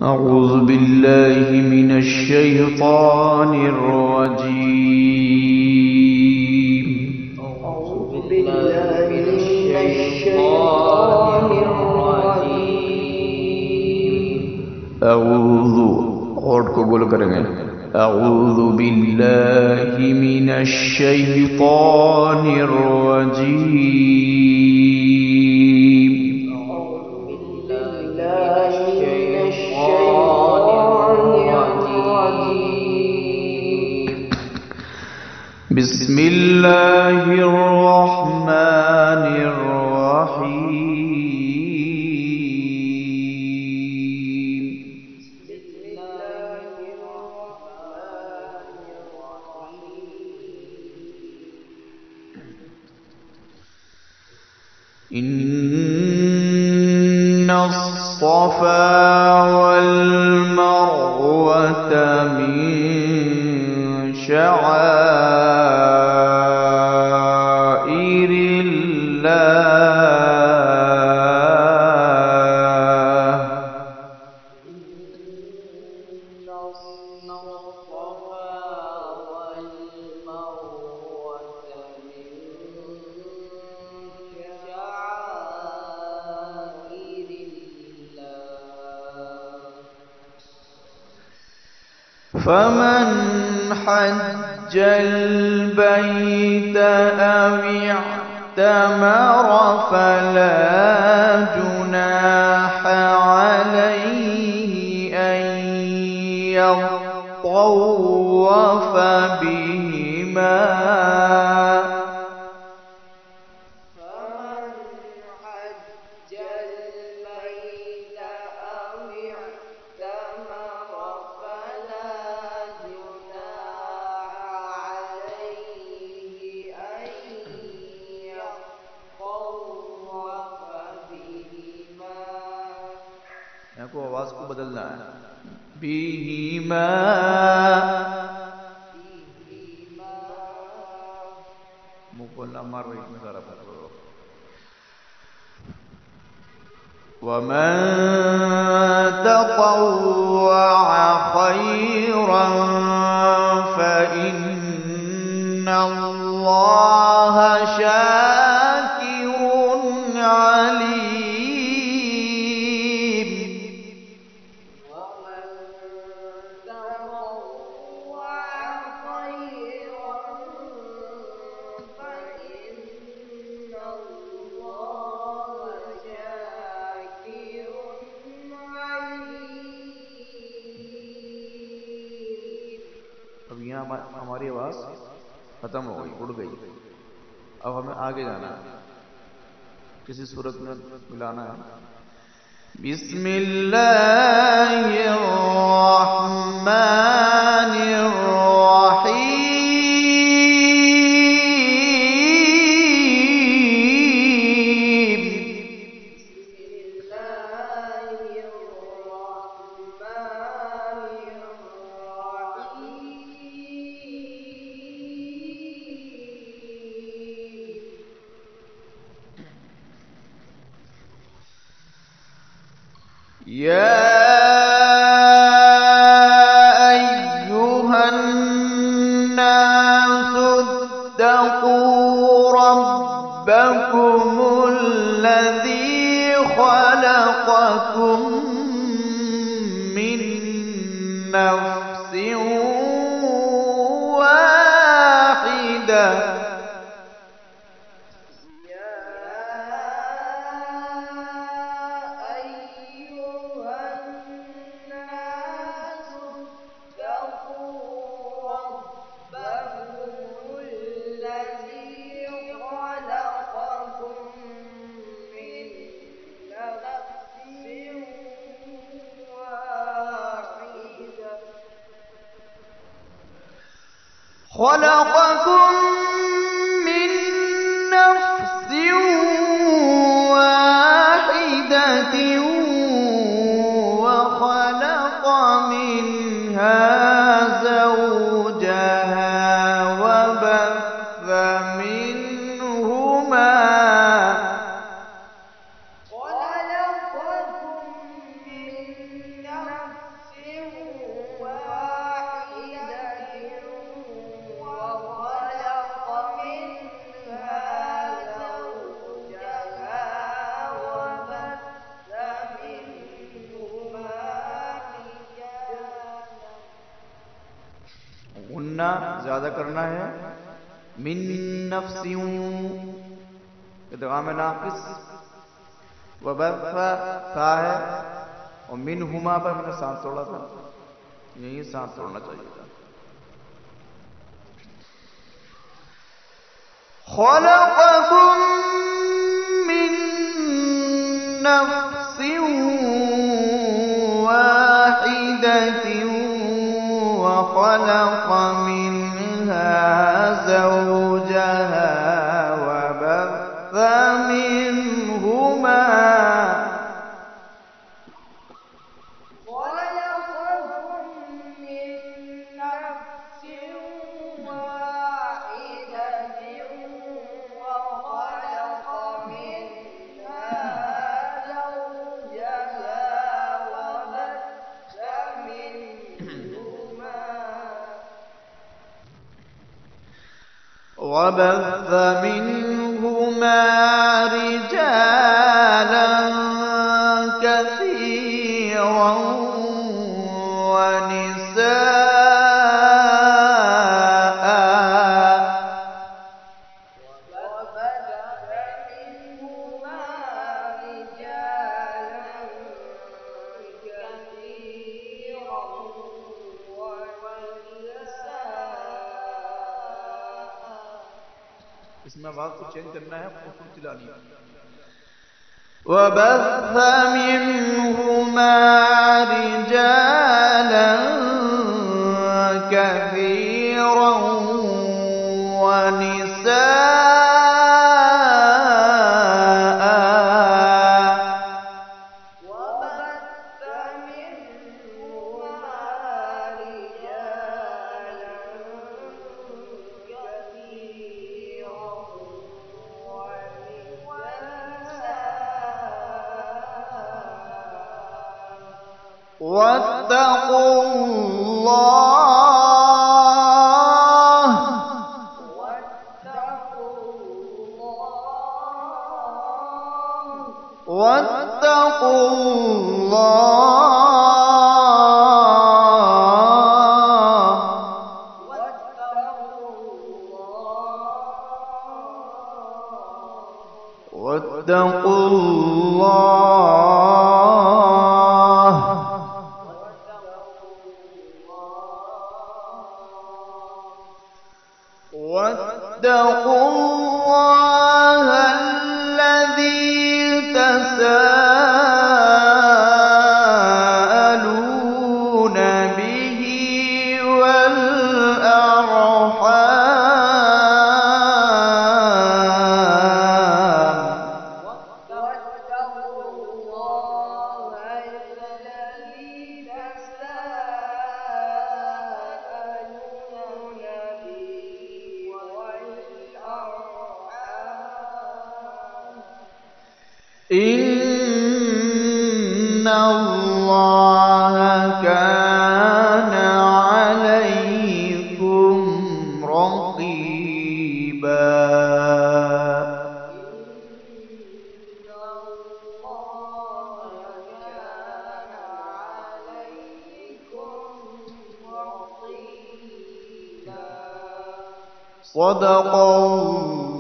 أعوذ بالله من الشيطان الرجيم. أعوذ بالله من الشيطان الرجيم. أعوذ होठ को गोल करेंगे. أعوذ بالله من الشيطان الرجيم. أعوذ بالله من الشيطان الرجيم. بسم الله الرحمن الرحيم. بسم الله الرحمن الرحيم. إن الصفا والمروة من شعائر الله. إن الصفا والمروة من شعائر الله. فمن حج البيت أو اعتمر فلا جناح عليه أن يطوف بهما. فمن حج البيت أو اعتمر فلا جناح عليه أن يطوف بهما. आपको आवाज को बदलना है. بهما मुंह खोलना मार रही में सारा पकड़ो. ومن تطوع خيرا فإن الله شاكر عليم. ومن تطوع خيرا فإن الله شاكر عليم. अब यहाँ हमारी आवाज खत्म हो गई, उड़ गई. अब हमें आगे जाना है, किसी सूरत में मिलाना है. बिस्मिल्लाहिर्रहमानिर्रहीम. يا أيها الناس اتقوا ربكم الذي خلقكم من نفس واحدة. خلقكم من نفس واحدة وخلق منها زوجها وبث منهما خلقكم من نفس मिन्ना ज्यादा करना है, मिन नफ्सिन इदगाम नाकिस, वबस्सा सा है और मिन हुमा पर मैंने सांस तोड़ा था, यही सांस तोड़ना चाहिए था। खलक़कुम मिन नफ्सिन वाहिदतिन व खलक़ मिनहा ज़ौजहा व बस्स मिनहुमा وبث منهما رجالا كثيرا ونساء इसमें आवाज को चेंज करना है, खुद चिल्लानी है। وبث منهما رجالا كثيرا واتقوا الله واتقوا الله واتقوا الله الذي تساءلون به إن الله كان عليكم رقيبا صدق الله